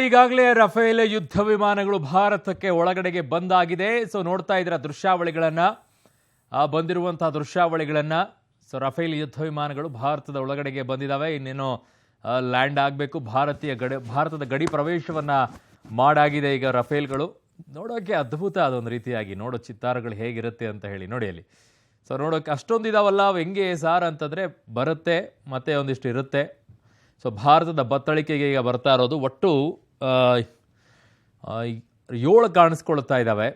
ಈಗಾಗಲೇ ರಫೇಲ್ ಯುದ್ಧ ವಿಮಾನಗಳು ಭಾರತಕ್ಕೆ ಒಳಗಡೆಗೆ ಬಂದಾಗಿದೆ. ಸೊ ನೋಡ್ತಾ ಇದ್ರ ದೃಶ್ಯಾವಳಿಗಳನ್ನ, ಬಂದಿರುವಂತಹ ದೃಶ್ಯಾವಳಿಗಳನ್ನ. ಸೊ ರಫೇಲ್ ಯುದ್ಧ ವಿಮಾನಗಳು ಭಾರತದ ಒಳಗಡೆಗೆ ಬಂದಿದ್ದಾವೆ. ಇನ್ನೇನು ಲ್ಯಾಂಡ್ ಆಗಬೇಕು. ಭಾರತದ ಗಡಿ ಪ್ರವೇಶವನ್ನ ಮಾಡಾಗಿದೆ ಈಗ ರಫೇಲ್ಗಳು. ನೋಡೋಕೆ ಅದ್ಭುತ, ಅದೊಂದು ರೀತಿಯಾಗಿ ನೋಡೋ ಚಿತ್ತಾರಗಳು ಹೇಗಿರುತ್ತೆ ಅಂತ ಹೇಳಿ ನೋಡಿ ಅಲ್ಲಿ. ಸೊ ನೋಡೋಕೆ ಅಷ್ಟೊಂದು ಇದಾವಲ್ಲ, ಹೆಂಗೆ ಸಾರ್ ಅಂತಂದರೆ ಬರುತ್ತೆ ಮತ್ತೆ ಒಂದಿಷ್ಟು ಇರುತ್ತೆ. ಸೊ ಭಾರತದ ಬತ್ತಳಿಕೆಗೆ ಈಗ ಬರ್ತಾ ಇರೋದು ಒಟ್ಟು 7 ಕಾಣಿಸ್ಕೊಳ್ತಾ ಇದ್ದಾವೆ.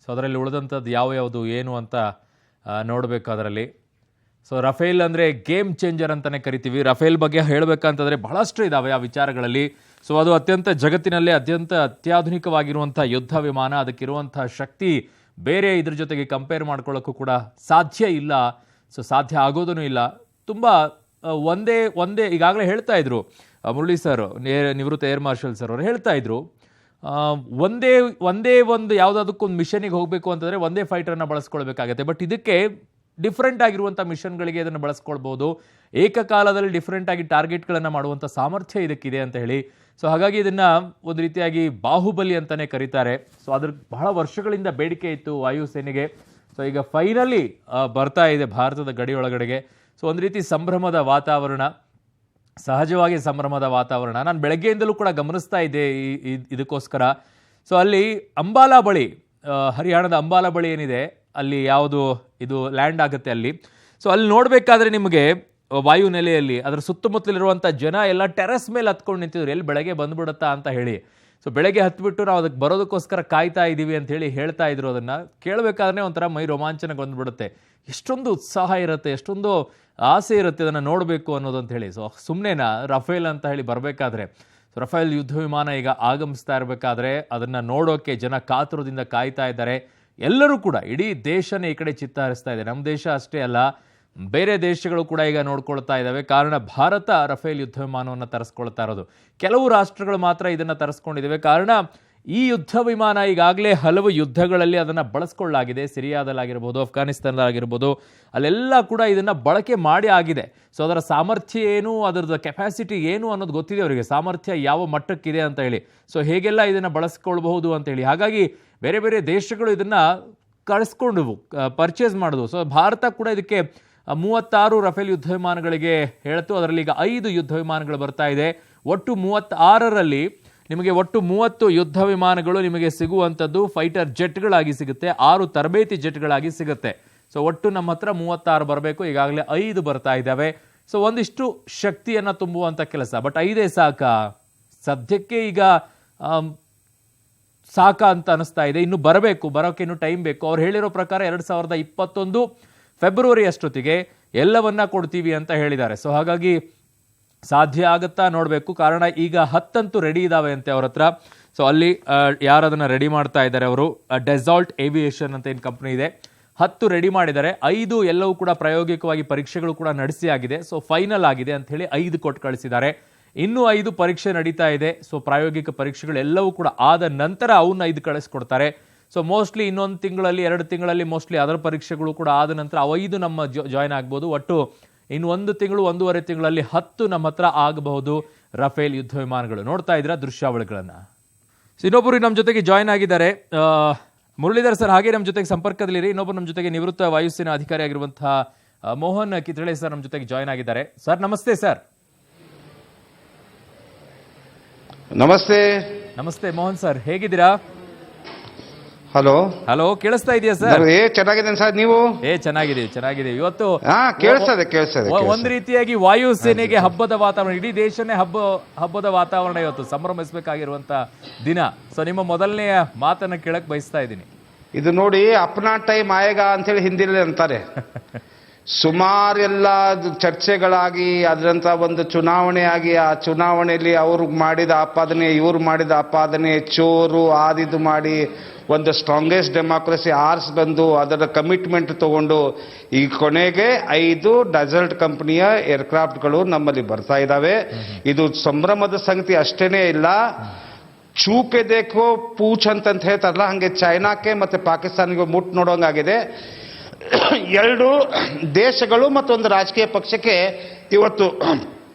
ಸೊ ಅದರಲ್ಲಿ ಉಳಿದಂಥದ್ದು ಯಾವ್ಯಾವುದು ಏನು ಅಂತ ನೋಡಬೇಕು ಅದರಲ್ಲಿ. ಸೊ ರಫೇಲ್ ಅಂದರೆ ಗೇಮ್ ಚೇಂಜರ್ ಅಂತಲೇ ಕರಿತೀವಿ. ರಫೇಲ್ ಬಗ್ಗೆ ಹೇಳಬೇಕಂತಂದರೆ ಬಹಳಷ್ಟು ಇದ್ದಾವೆ ಆ ವಿಚಾರಗಳಲ್ಲಿ. ಸೊ ಅದು ಜಗತ್ತಿನಲ್ಲೇ ಅತ್ಯಾಧುನಿಕವಾಗಿರುವಂಥ ಯುದ್ಧ ವಿಮಾನ. ಅದಕ್ಕಿರುವಂಥ ಶಕ್ತಿ ಬೇರೆ ಇದ್ರ ಜೊತೆಗೆ ಕಂಪೇರ್ ಮಾಡ್ಕೊಳ್ಳೋಕ್ಕೂ ಕೂಡ ಸಾಧ್ಯ ಇಲ್ಲ. ಸೊ ಸಾಧ್ಯ ಆಗೋದೂ ಇಲ್ಲ. ತುಂಬ ಒಂದೇ ಈಗಾಗಲೇ ಹೇಳ್ತಾ ಇದ್ರು ಮುರಳಿ ಸರ್, ನಿವೃತ್ತ ಏರ್ ಮಾರ್ಷಲ್ ಸರ್ ಅವರು ಹೇಳ್ತಾ ಇದ್ರು, ಒಂದೇ ಒಂದು ಯಾವುದಾದಕ್ಕೊಂದು ಮಿಷನಿಗೆ ಹೋಗಬೇಕು ಅಂತಂದರೆ ಒಂದೇ ಫೈಟರ್ನ ಬಳಸ್ಕೊಳ್ಬೇಕಾಗತ್ತೆ. ಬಟ್ ಇದಕ್ಕೆ ಡಿಫ್ರೆಂಟ್ ಆಗಿರುವಂಥ ಮಿಷನ್ಗಳಿಗೆ ಇದನ್ನು ಬಳಸ್ಕೊಳ್ಬೋದು. ಏಕಕಾಲದಲ್ಲಿ ಡಿಫ್ರೆಂಟ್ ಆಗಿ ಟಾರ್ಗೆಟ್ಗಳನ್ನು ಮಾಡುವಂಥ ಸಾಮರ್ಥ್ಯ ಇದಕ್ಕಿದೆ ಅಂತ ಹೇಳಿ. ಸೊ ಹಾಗಾಗಿ ಇದನ್ನು ಒಂದು ರೀತಿಯಾಗಿ ಬಾಹುಬಲಿ ಅಂತಲೇ ಕರೀತಾರೆ. ಸೊ ಅದ್ರ ಬಹಳ ವರ್ಷಗಳಿಂದ ಬೇಡಿಕೆ ಇತ್ತು ವಾಯುಸೇನೆಗೆ. ಸೊ ಈಗ ಫೈನಲಿ ಬರ್ತಾ ಇದೆ ಭಾರತದ ಗಡಿ ಒಳಗಡೆಗೆ. ಸೊ ಒಂದು ರೀತಿ ಸಂಭ್ರಮದ ವಾತಾವರಣ, ಸಹಜವಾಗಿ ಸಂಭ್ರಮದ ವಾತಾವರಣ. ನಾನು ಬೆಳಗ್ಗೆಯಿಂದಲೂ ಕೂಡ ಗಮನಿಸ್ತಾ ಇದ್ದೆ ಇದಕ್ಕೋಸ್ಕರ. ಸೊ ಅಲ್ಲಿ ಅಂಬಾಲಾ ಬಳಿ, ಹರಿಯಾಣದ ಅಂಬಾಲಾ ಬಳಿ ಏನಿದೆ ಅಲ್ಲಿ ಯಾವುದು ಇದು ಲ್ಯಾಂಡ್ ಆಗುತ್ತೆ ಅಲ್ಲಿ. ಸೊ ಅಲ್ಲಿ ನೋಡಬೇಕಾದ್ರೆ ನಿಮಗೆ ವಾಯುನೆಲೆಯಲ್ಲಿ ಅದರ ಸುತ್ತಮುತ್ತಲಿರುವಂಥ ಜನ ಎಲ್ಲ ಟೆರೆಸ್ ಮೇಲೆ ಹತ್ಕೊಂಡು ನಿಂತಿದ್ರು, ಎಲ್ಲಿ ಬೆಳಗ್ಗೆ ಬಂದುಬಿಡುತ್ತಾ ಅಂತ ಹೇಳಿ. ಸೊ ಬೆಳಗ್ಗೆ ಹತ್ಬಿಟ್ಟು ನಾವು ಅದಕ್ಕೆ ಬರೋದಕ್ಕೋಸ್ಕರ ಕಾಯ್ತಾ ಇದ್ದೀವಿ ಅಂತ ಹೇಳಿ ಹೇಳ್ತಾ ಇದ್ರು. ಅದನ್ನು ಕೇಳಬೇಕಾದ್ರೆ ಒಂಥರ ಮೈ ರೋಮಾಂಚನಕ್ಕೆ ಬಂದುಬಿಡುತ್ತೆ. ಎಷ್ಟೊಂದು ಉತ್ಸಾಹ ಇರುತ್ತೆ, ಎಷ್ಟೊಂದು ಆಸೆ ಇರುತ್ತೆ ಅದನ್ನು ನೋಡಬೇಕು ಅನ್ನೋದು ಅಂತ ಹೇಳಿ. ಸೊ ಸುಮ್ಮನೆನಾ ರಫೇಲ್ ಅಂತ ಹೇಳಿ ಬರಬೇಕಾದ್ರೆ, ಸೊ ರಫೇಲ್ ಯುದ್ಧ ವಿಮಾನ ಈಗ ಆಗಮಿಸ್ತಾ ಇರಬೇಕಾದ್ರೆ ಅದನ್ನು ನೋಡೋಕ್ಕೆ ಜನ ಕಾತುರದಿಂದ ಕಾಯ್ತಾ ಇದ್ದಾರೆ. ಎಲ್ಲರೂ ಕೂಡ, ಇಡೀ ದೇಶನೇ ಈ ಕಡೆ ಚಿತ್ತ ಹರಿಸ್ತಾ ಇದೆ. ನಮ್ಮ ದೇಶ ಅಷ್ಟೇ ಅಲ್ಲ, ಬೇರೆ ದೇಶಗಳು ಕೂಡ ಈಗ ನೋಡ್ಕೊಳ್ತಾ ಇದ್ದಾವೆ. ಕಾರಣ ಭಾರತ ರಫೇಲ್ ಯುದ್ಧ ವಿಮಾನವನ್ನು ತರಿಸ್ಕೊಳ್ತಾ ಇರೋದು. ಕೆಲವು ರಾಷ್ಟ್ರಗಳು ಮಾತ್ರ ಇದನ್ನು ತರಿಸ್ಕೊಂಡಿದ್ದಾವೆ. ಕಾರಣ ಈ ಯುದ್ಧ ವಿಮಾನ ಈಗಾಗಲೇ ಹಲವು ಯುದ್ಧಗಳಲ್ಲಿ ಅದನ್ನು ಬಳಸ್ಕೊಳ್ಳಲಾಗಿದೆ. ಸಿರಿಯಾದಲ್ಲಾಗಿರ್ಬೋದು, ಅಫ್ಘಾನಿಸ್ತಾನದಲ್ಲಾಗಿರ್ಬೋದು, ಅಲ್ಲೆಲ್ಲ ಕೂಡ ಇದನ್ನು ಬಳಕೆ ಮಾಡಿ ಆಗಿದೆ. ಸೊ ಅದರ ಸಾಮರ್ಥ್ಯ ಏನು, ಅದರದ್ದು ಕೆಪಾಸಿಟಿ ಏನು ಅನ್ನೋದು ಗೊತ್ತಿದೆ ಅವರಿಗೆ, ಸಾಮರ್ಥ್ಯ ಯಾವ ಮಟ್ಟಕ್ಕಿದೆ ಅಂತ ಹೇಳಿ. ಸೊ ಹೇಗೆಲ್ಲ ಇದನ್ನು ಬಳಸ್ಕೊಳ್ಬಹುದು ಅಂತೇಳಿ. ಹಾಗಾಗಿ ಬೇರೆ ಬೇರೆ ದೇಶಗಳು ಇದನ್ನು ಕಳಿಸ್ಕೊಂಡು ಪರ್ಚೇಸ್ ಮಾಡೋದು. ಸೊ ಭಾರತ ಕೂಡ ಇದಕ್ಕೆ 36 ರಫೇಲ್ ಯುದ್ಧ ವಿಮಾನಗಳಿಗೆ ಹೇಳ್ತು. ಅದರಲ್ಲಿ ಈಗ 5 ಯುದ್ಧ ವಿಮಾನಗಳು ಬರ್ತಾ ಇದೆ. ಒಟ್ಟು 36ರಲ್ಲಿ ನಿಮಗೆ ಒಟ್ಟು 30 ಯುದ್ಧ ವಿಮಾನಗಳು ನಿಮಗೆ ಸಿಗುವಂಥದ್ದು ಫೈಟರ್ ಜೆಟ್ಗಳಾಗಿ ಸಿಗುತ್ತೆ, 6 ತರಬೇತಿ ಜೆಟ್ಗಳಾಗಿ ಸಿಗುತ್ತೆ. ಸೊ ಒಟ್ಟು ನಮ್ಮ ಹತ್ರ 36 ಬರಬೇಕು. ಈಗಾಗಲೇ 5 ಬರ್ತಾ ಇದ್ದಾವೆ. ಸೊ ಒಂದಿಷ್ಟು ಶಕ್ತಿಯನ್ನು ತುಂಬುವಂಥ ಕೆಲಸ. ಬಟ್ 5 ಸಾಕಾ? ಸದ್ಯಕ್ಕೆ ಈಗ ಸಾಕಾ ಅಂತ ಅನಿಸ್ತಾ ಇದೆ. ಇನ್ನು ಬರೋಕ್ಕೆ ಇನ್ನೂ ಟೈಮ್ ಬೇಕು. ಅವ್ರು ಹೇಳಿರೋ ಪ್ರಕಾರ 2021 ಫೆಬ್ರವರಿ ಅಷ್ಟೊತ್ತಿಗೆ ಎಲ್ಲವನ್ನ ಕೊಡ್ತೀವಿ ಅಂತ ಹೇಳಿದ್ದಾರೆ. ಸೊ ಹಾಗಾಗಿ ಸಾಧ್ಯ ಆಗುತ್ತಾ ನೋಡಬೇಕು. ಕಾರಣ ಈಗ 10 ರೆಡಿ ಇದಾವೆ ಅಂತೆ ಅವ್ರ ಹತ್ರ. ಸೊ ಅಲ್ಲಿ ಯಾರದನ್ನು ರೆಡಿ ಮಾಡ್ತಾ ಇದ್ದಾರೆ ಅವರು, ಡೆಸಾಲ್ಟ್ ಏವಿಯೇಷನ್ ಅಂತ ಏನು ಕಂಪ್ನಿ ಇದೆ, 10 ರೆಡಿ ಮಾಡಿದ್ದಾರೆ. 5 ಎಲ್ಲವೂ ಕೂಡ ಪ್ರಾಯೋಗಿಕವಾಗಿ ಪರೀಕ್ಷೆಗಳು ಕೂಡ ನಡೆಸಿ ಆಗಿದೆ. ಸೊ ಫೈನಲ್ ಆಗಿದೆ ಅಂತ ಹೇಳಿ 5 ಕೊಟ್ಟು ಕಳಿಸಿದ್ದಾರೆ. ಇನ್ನೂ 5 ಪರೀಕ್ಷೆ ನಡೀತಾ ಇದೆ. ಸೊ ಪ್ರಾಯೋಗಿಕ ಪರೀಕ್ಷೆಗಳು ಎಲ್ಲವೂ ಕೂಡ ಆದ ನಂತರ ಅವನ್ನ 5 ಕಳಿಸ್ಕೊಡ್ತಾರೆ. ಸೊ ಮೋಸ್ಟ್ಲಿ ಇನ್ನೊಂದು ತಿಂಗಳಲ್ಲಿ 2 ತಿಂಗಳಲ್ಲಿ ಮೋಸ್ಟ್ಲಿ ಅದರ ಪರೀಕ್ಷೆಗಳು ಕೂಡ ಆದ ನಂತರ 5 ನಮ್ಮ ಜಾಯ್ನ್ ಆಗ್ಬೋದು. ಒಟ್ಟು ಇನ್ನು 1 ತಿಂಗಳು 1.5 ತಿಂಗಳಲ್ಲಿ 10 ನಮ್ಮ ಹತ್ರ ಆಗಬಹುದು ರಫೇಲ್ ಯುದ್ಧ ವಿಮಾನಗಳು. ನೋಡ್ತಾ ಇದ್ರ ದೃಶ್ಯಾವಳಿಗಳನ್ನ. ಇನ್ನೊಬ್ಬರು ನಮ್ಮ ಜೊತೆಗೆ ಜಾಯ್ನ್ ಆಗಿದ್ದಾರೆ, ಮುರಳೀಧರ್ ಸರ್. ಹಾಗೆ ನಮ್ಮ ಜೊತೆಗೆ ಸಂಪರ್ಕದಲ್ಲಿರಿ. ಇನ್ನೊಬ್ಬರು ನಮ್ಮ ಜೊತೆಗೆ ನಿವೃತ್ತ ವಾಯುಸೇನಾ ಅಧಿಕಾರಿ ಆಗಿರುವಂತಹ ಮೋಹನ್ ಕಿತ್ಳೆ ಸರ್ ನಮ್ಮ ಜೊತೆಗೆ ಜಾಯ್ನ್ ಆಗಿದ್ದಾರೆ. ಸರ್ ನಮಸ್ತೆ. ಸರ್ ನಮಸ್ತೆ. ನಮಸ್ತೆ ಮೋಹನ್ ಸರ್, ಹೇಗಿದ್ದೀರಾ? ಹಲೋ, ಕೇಳಿಸ್ತಾ ಇದೆಯಾ ಸರ್? ಚೆನ್ನಾಗಿದ್ದೇನೆ ಸರ್, ನೀವು? ಚೆನ್ನಾಗಿದೆ. ಇವತ್ತು ಕೇಳಿಸ್ತದೆ. ಒಂದ್ ರೀತಿಯಾಗಿ ವಾಯುಸೇನೆಗೆ ಹಬ್ಬದ ವಾತಾವರಣ, ಇಡೀ ದೇಶನೇ ಹಬ್ಬದ ವಾತಾವರಣ ಇವತ್ತು, ಸಂಭ್ರಮಿಸಬೇಕಾಗಿರುವಂತ ದಿನ. ಸೊ ನಿಮ್ಮ ಮೊದಲನೆಯ ಮಾತನ್ನ ಕೇಳಕ್ ಬಯಸ್ತಾ ಇದ್ದೀನಿ. ಇದು ನೋಡಿ, ಅಪ್ನಾ ಟೈಮ್ ಆಯೇಗಾ ಅಂತ ಹೇಳಿ ಹಿಂದಿಲಿ ಅಂತಾರೆ. ಸುಮಾರು ಎಲ್ಲ ಚರ್ಚೆಗಳಾಗಿ ಅದರಂತ ಒಂದು ಚುನಾವಣೆ ಆಗಿ, ಆ ಚುನಾವಣೆಯಲ್ಲಿ ಅವರು ಮಾಡಿದ ಆಪಾದನೆ, ಇವರು ಮಾಡಿದ ಆಪಾದನೆ, ಚೋರು ಆದಿದು ಮಾಡಿ ಒಂದು ಸ್ಟ್ರಾಂಗೆಸ್ಟ್ ಡೆಮಾಕ್ರಸಿ ಆರ್ಸ್ ಬಂದು ಅದರ ಕಮಿಟ್ಮೆಂಟ್ ತಗೊಂಡು ಈ ಕೊನೆಗೆ 5 ಡೆಸಾಲ್ಟ್ ಕಂಪನಿಯ ಏರ್ಕ್ರಾಫ್ಟ್ಗಳು ನಮ್ಮಲ್ಲಿ ಬರ್ತಾ ಇದ್ದಾವೆ. ಇದು ಸಂಭ್ರಮದ ಸಂಗತಿ ಅಷ್ಟೇನೇ ಇಲ್ಲ. ಚೂಪೆ ದೇಖೋ ಪೂಚ್ ಅಂತ ಹೇಳ್ತಾರಲ್ಲ, ಹಂಗೆ ಚೈನಾಕ್ಕೆ ಮತ್ತೆ ಪಾಕಿಸ್ತಾನಿಗೆ ಮುಟ್ ನೋಡೋಂಗಾಗಿದೆ. 2 ದೇಶಗಳು ಮತ್ತೊಂದು ರಾಜಕೀಯ ಪಕ್ಷಕ್ಕೆ ಇವತ್ತು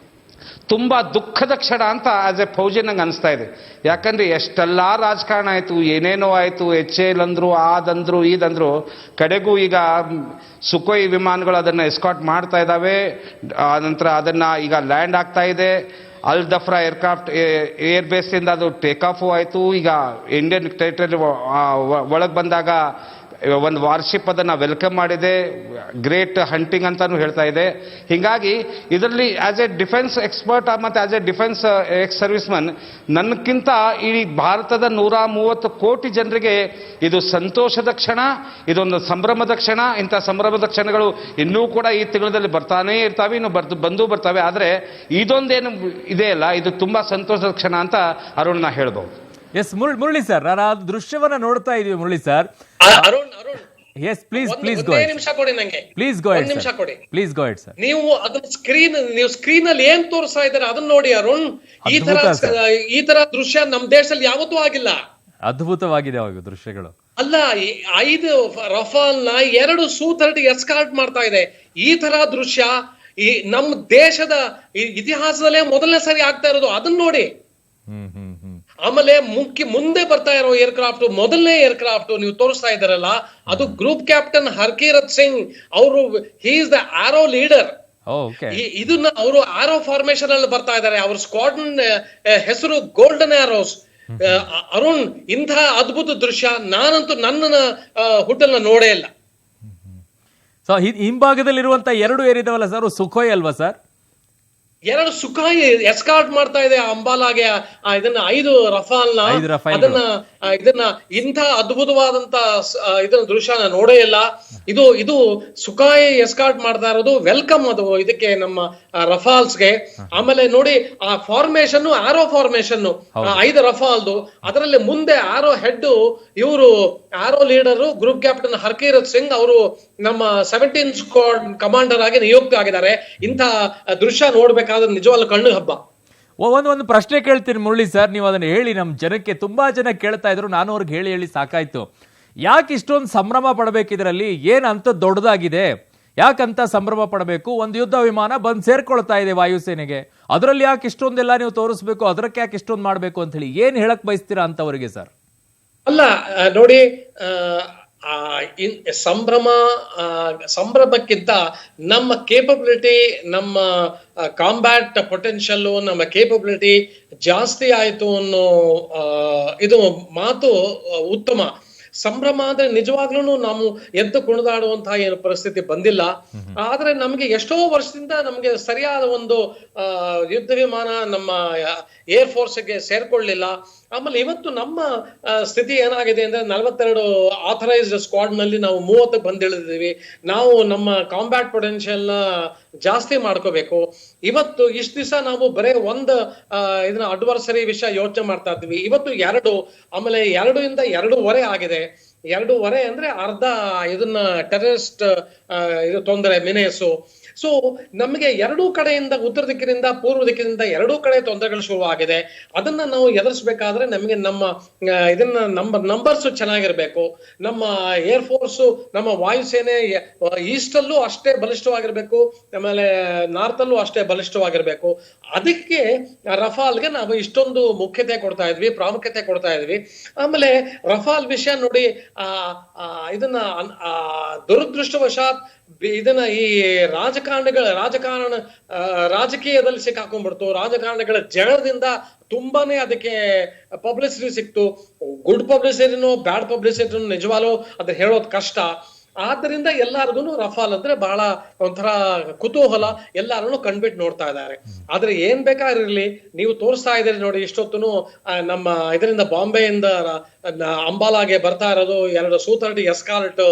ತುಂಬ ದುಃಖದ ಕ್ಷಣ ಅಂತ ಆಸ್ ಎ ಫೌಜಿ ನಂಗೆ ಅನಿಸ್ತಾ ಇದೆ. ಯಾಕಂದ್ರೆ ಎಷ್ಟೆಲ್ಲ ರಾಜಕಾರಣ ಆಯಿತು, ಏನೇನೋ ಆಯಿತು, HAL ಅಂದ್ರು, ಅದಂದ್ರು, ಇದಂದ್ರು, ಕಡೆಗೂ ಈಗ ಸುಖೋಯ್ ವಿಮಾನಗಳು ಅದನ್ನು ಎಸ್ಕಾಟ್ ಮಾಡ್ತಾ ಇದ್ದಾವೆ. ನಂತರ ಅದನ್ನು ಈಗ ಲ್ಯಾಂಡ್ ಆಗ್ತಾ ಇದೆ. ಅಲ್ ದಫ್ರಾ ಏರ್ಕ್ರಾಫ್ಟ್ ಏರ್ ಬೇಸಿಂದ ಅದು ಟೇಕ್ ಆಫು ಆಯಿತು. ಈಗ ಇಂಡಿಯನ್ ಟೆರಿಟರಿ ಒಳಗೆ ಬಂದಾಗ ಒಂದು ವಾರ್ಶಿಪ್ ಅದನ್ನು ವೆಲ್ಕಮ್ ಮಾಡಿದೆ. ಗ್ರೇಟ್ ಹಂಟಿಂಗ್ ಅಂತಾನು ಹೇಳ್ತಾ ಇದೆ. ಹೀಗಾಗಿ ಇದರಲ್ಲಿ ಆಸ್ ಎ ಡಿಫೆನ್ಸ್ ಎಕ್ಸ್ಪರ್ಟ್ ಮತ್ತು as A defence X serviceman ನನ್ನಕ್ಕಿಂತ ಇಡೀ ಭಾರತದ 130 ಕೋಟಿ ಜನರಿಗೆ ಇದು ಸಂತೋಷದ ಕ್ಷಣ, ಇದೊಂದು ಸಂಭ್ರಮದ ಕ್ಷಣ. ಇಂಥ ಸಂಭ್ರಮದ ಕ್ಷಣಗಳು ಇನ್ನೂ ಕೂಡ ಈ ತಿಂಗಳಲ್ಲಿ ಬರ್ತಾನೇ ಇರ್ತಾವೆ, ಇನ್ನು ಬಂದು ಬರ್ತವೆ. ಆದರೆ ಇದೊಂದೇನು ಇದೆಯಲ್ಲ, ಇದು ತುಂಬಾ ಸಂತೋಷದ ಕ್ಷಣ ಅಂತ ಅರುಣ್ ನಾ ಹೇಳ್ಬೋದು. ಎಸ್ ಮುರಳಿ ಸರ್, ನಾನು ಆ ದೃಶ್ಯವನ್ನ ನೋಡ್ತಾ ಇದೀವಿ Murali sir. Arun yes please go ಒಂದೇ ನಿಮಿಷ ಕೊಡಿ ನಂಗೆ, ಪ್ಲೀಸ್ ಗೋ ಒಂದ್ ನಿಮಿಷ ಕೊಡಿ. Please go head sir. ನೀವು ಅದನ್ನ ಸ್ಕ್ರೀನ್ ಅಲ್ಲಿ ಏನ್ ತೋರಿಸ್ತಾ ಇದ್ದಾರೆ ಅದನ್ನ ನೋಡಿ ಅರುಣ್. ಈ ತರ ದೃಶ್ಯ ನಮ್ ದೇಶದಲ್ಲಿ ಯಾವತ್ತೂ ಆಗಿಲ್ಲ. ಅದ್ಭುತವಾಗಿದೆ ಅವಾಗ ದೃಶ್ಯಗಳು. ಅಲ್ಲ, 5 ರಫಾಲ್ ನ 2 Su-30 ಎಸ್ಕಾರ್ಟ್ ಮಾಡ್ತಾ ಇದೆ. ಈ ತರ ದೃಶ್ಯ ಈ ನಮ್ ದೇಶದ ಇತಿಹಾಸದಲ್ಲೇ ಮೊದಲನೇ ಸರಿ ಆಗ್ತಾ ಇರೋದು. ಅದನ್ನ ನೋಡಿ. ಆಮೇಲೆ ಮುಂದೆ ಬರ್ತಾ ಇರೋ ಏರ್ಕ್ರಾಫ್ಟ್, ಮೊದಲನೇ ಏರ್ಕ್ರಾಫ್ಟ್ ನೀವು ತೋರಿಸ್ತಾ ಇದ್ದಾರಲ್ಲ, ಅದು ಗ್ರೂಪ್ ಕ್ಯಾಪ್ಟನ್ ಹರ್ಕೀರತ್ ಸಿಂಗ್ ಅವರು. He is the arrow leader. ಇದನ್ನ ಅವರು ಆರೋ ಫಾರ್ಮೇಶನ್ ಅಲ್ಲಿ ಬರ್ತಾ ಇದ್ದಾರೆ. ಅವ್ರ ಸ್ಕ್ವಾಡ್ರನ್ ಹೆಸರು ಗೋಲ್ಡನ್ ಆರೋಸ್. ಅರುಣ್, ಇಂತಹ ಅದ್ಭುತ ದೃಶ್ಯ ನಾನಂತೂ ನನ್ನ ಹುಟ್ಟಲ್ನ ನೋಡೇ ಇಲ್ಲ. ಸೊ ಹಿಂಭಾಗದಲ್ಲಿರುವಂತ 2 ಏರಿದಾವಲ್ಲ ಸರ್, ಸುಖೋಯ್ ಅಲ್ವಾ ಸರ್? 2 ಸುಖಾಯಿ ಎಸ್ಕಾರ್ಟ್ ಮಾಡ್ತಾ ಇದೆ ಅಂಬಾಲಾಗೆ ಇದನ್ನ 5 ರಫಾಲ್ ನ. ಇದನ್ನ ಇಂಥ ಅದ್ಭುತವಾದಂತ ಇದನ್ನ ದೃಶ್ಯನ ನೋಡೇ ಇಲ್ಲ. ಇದು ಸುಖಾಯಿ ಎಸ್ಕಾರ್ಟ್ ಮಾಡ್ತಾ ಇರೋದು. ವೆಲ್ಕಮ್ ಅದು ಇದಕ್ಕೆ, ನಮ್ಮ ರಫಾಲ್ಸ್ಗೆ. ಆಮೇಲೆ ನೋಡಿ ಆ ಫಾರ್ಮೇಶನ್, ಆರೋ ಫಾರ್ಮೇಶನ್ 5 ರಫಾಲ್ದು. ಅದರಲ್ಲಿ ಮುಂದೆ ಆರೋ ಹೆಡ್ ಇವರು ಆರೋ ಲೀಡರ್ ಗ್ರೂಪ್ ಕ್ಯಾಪ್ಟನ್ ಹರ್ಕೀರತ್ ಸಿಂಗ್ ಅವರು ನಮ್ಮ 17th ಸ್ಕ್ವಾಡ್ ಕಮಾಂಡರ್ ಆಗಿ ನಿಯುಕ್ತ ಆಗಿದ್ದಾರೆ. ಇಂಥ ದೃಶ್ಯ ನೋಡ್ಬೇಕಾದ್ರೆ ನಿಜವಾಗ್ಲೂ ಕಣ್ಣು ಹಬ್ಬ. ಒಂದು ಪ್ರಶ್ನೆ ಕೇಳ್ತೀನಿ ಮುರಳಿ ಸರ್, ನೀವು ಅದನ್ನ ಹೇಳಿ. ನಮ್ಮ ಜನಕ್ಕೆ ತುಂಬಾ ಜನ ಕೇಳ್ತಾ ಇದ್ರು, ನಾನು ಅವ್ರಿಗೆ ಹೇಳಿ ಸಾಕಾಯ್ತು. ಯಾಕೆ ಇಷ್ಟೊಂದು ಸಂಭ್ರಮ ಪಡಬೇಕಿದ್ರಲ್ಲಿ? ಏನ್ ಅಂತ ದೊಡ್ಡದಾಗಿದೆ? ಯಾಕಂತ ಸಂಭ್ರಮ ಪಡಬೇಕು? ಒಂದು ಯುದ್ಧ ವಿಮಾನ ಬಂದ್ ಸೇರ್ಕೊಳ್ತಾ ಇದೆ ವಾಯುಸೇನೆಗೆ, ಅದರಲ್ಲಿ ಯಾಕೆ ಇಷ್ಟೊಂದೆಲ್ಲ ನೀವು ತೋರಿಸ್ಬೇಕು? ಅದಕ್ಕೆ ಯಾಕೆ ಇಷ್ಟೊಂದು ಮಾಡ್ಬೇಕು ಅಂತ ಹೇಳಿ ಏನ್ ಹೇಳಕ್ ಬಯಸ್ತೀರಾ ಅಂತವರಿಗೆ ಸರ್? ಅಲ್ಲ ನೋಡಿ, ಸಂಭ್ರಮಕ್ಕಿಂತ ನಮ್ಮ ಕೇಪಬಿಲಿಟಿ, ನಮ್ಮ ಕಾಂಬ್ಯಾಟ್ ಪೊಟೆನ್ಷಿಯಲ್, ನಮ್ಮ ಕೇಪಬಿಲಿಟಿ ಜಾಸ್ತಿ ಆಯ್ತು ಅನ್ನೋ ಇದು ಮಾತು ಉತ್ತಮ. ಸಂಭ್ರಮ ಅಂದ್ರೆ ನಿಜವಾಗ್ಲೂ ನಾವು ಎದ್ದು ಕುಣಿದಾಡುವಂತಹ ಏನು ಪರಿಸ್ಥಿತಿ ಬಂದಿಲ್ಲ. ಆದ್ರೆ ನಮ್ಗೆ ಎಷ್ಟೋ ವರ್ಷದಿಂದ ನಮ್ಗೆ ಸರಿಯಾದ ಒಂದು ಯುದ್ಧ ವಿಮಾನ ನಮ್ಮ ಏರ್ ಫೋರ್ಸ್ಗೆ ಸೇರ್ಕೊಳ್ಳಿಲ್ಲ. ಆಮೇಲೆ ಇವತ್ತು ನಮ್ಮ ಸ್ಥಿತಿ ಏನಾಗಿದೆ ಅಂದ್ರೆ 42 ಆಥರೈಸ್ಡ್ ಸ್ಕ್ವಾಡ್ ನಲ್ಲಿ ನಾವು 30 ಬಂದಿಳಿದಿದ್ದೀವಿ. ನಾವು ನಮ್ಮ ಕಾಂಬ್ಯಾಟ್ ಪೊಟೆನ್ಷಿಯಲ್ ನ ಜಾಸ್ತಿ ಮಾಡ್ಕೋಬೇಕು. ಇವತ್ತು ಇಷ್ಟ ದಿವಸ ನಾವು ಬರೇ ಇದನ್ನ ಅಡ್ವರ್ಸರಿ ವಿಷಯ ಯೋಚನೆ ಮಾಡ್ತಾ ಇದ್ವಿ. ಇವತ್ತು 2, ಆಮೇಲೆ 2 ಇಂದ 2.5 ಆಗಿದೆ. 2.5 ಅಂದ್ರೆ ಅರ್ಧ ಇದನ್ನ ಟೆರರಿಸ್ಟ್ ಇದು ತೊಂದರೆ ಮಿನೇಸು. ಸೊ ನಮಗೆ 2 ಕಡೆಯಿಂದ, ಉತ್ತರ ದಿಕ್ಕಿನಿಂದ ಪೂರ್ವ ದಿಕ್ಕಿನಿಂದ 2 ಕಡೆ ತೊಂದರೆಗಳು ಶುರುವಾಗಿದೆ. ಅದನ್ನ ನಾವು ಎದುರಿಸಬೇಕಾದ್ರೆ ನಮಗೆ ನಮ್ಮ ಇದನ್ನ ನಂಬರ್ಸ್ ಚೆನ್ನಾಗಿರ್ಬೇಕು. ನಮ್ಮ ಏರ್ ಫೋರ್ಸ್, ನಮ್ಮ ವಾಯುಸೇನೆ ಈಸ್ಟ್ ಅಲ್ಲೂ ಅಷ್ಟೇ ಬಲಿಷ್ಠವಾಗಿರ್ಬೇಕು, ಆಮೇಲೆ ನಾರ್ತ್ ಅಲ್ಲೂ ಅಷ್ಟೇ ಬಲಿಷ್ಠವಾಗಿರ್ಬೇಕು. ಅದಕ್ಕೆ ರಫಾಲ್ಗೆ ನಾವು ಇಷ್ಟೊಂದು ಪ್ರಾಮುಖ್ಯತೆ ಕೊಡ್ತಾ ಇದ್ವಿ. ಆಮೇಲೆ ರಫಾಲ್ ವಿಷಯ ನೋಡಿ, ಇದನ್ನ ದುರದೃಷ್ಟವಶಾತ್ ಇದನ್ನ ಈ ರಾಜಕೀಯದಲ್ಲಿ ಸಿಕ್ಕಾಕೊಂಡ್ಬಿಡ್ತು. ರಾಜಕಾರಣಗಳ ಜಗಳದಿಂದ ತುಂಬಾನೇ ಅದಕ್ಕೆ ಪಬ್ಲಿಸಿಟಿ ಸಿಕ್ತು. ಗುಡ್ ಪಬ್ಲಿಸಿಟಿನೋ ಬ್ಯಾಡ್ ಪಬ್ಲಿಸಿಟಿನೋ ನಿಜವಾಗ್ಲೂ ಅದು ಹೇಳೋದು ಕಷ್ಟ. ಆದ್ದರಿಂದ ಎಲ್ಲಾರ್ಗು ರಫಾಲ್ ಅಂದ್ರೆ ಬಹಳ ಒಂಥರ ಕುತೂಹಲ, ಎಲ್ಲಾರನ್ನು ಕಣ್ಬಿಟ್ಟು ನೋಡ್ತಾ ಇದ್ದಾರೆ. ಆದ್ರೆ ಏನ್ ಬೇಕಾಗಿರ್ಲಿ, ನೀವು ತೋರಿಸ್ತಾ ಇದ್ದೀರಿ ನೋಡಿ, ಇಷ್ಟೊತ್ತನು ನಮ್ಮ ಇದರಿಂದ ಬಾಂಬೆಯಿಂದ ಅಂಬಾಲಾಗೆ ಬರ್ತಾ ಇರೋದು 2 Su-30 ಎಸ್ಕಾರ್ಟ್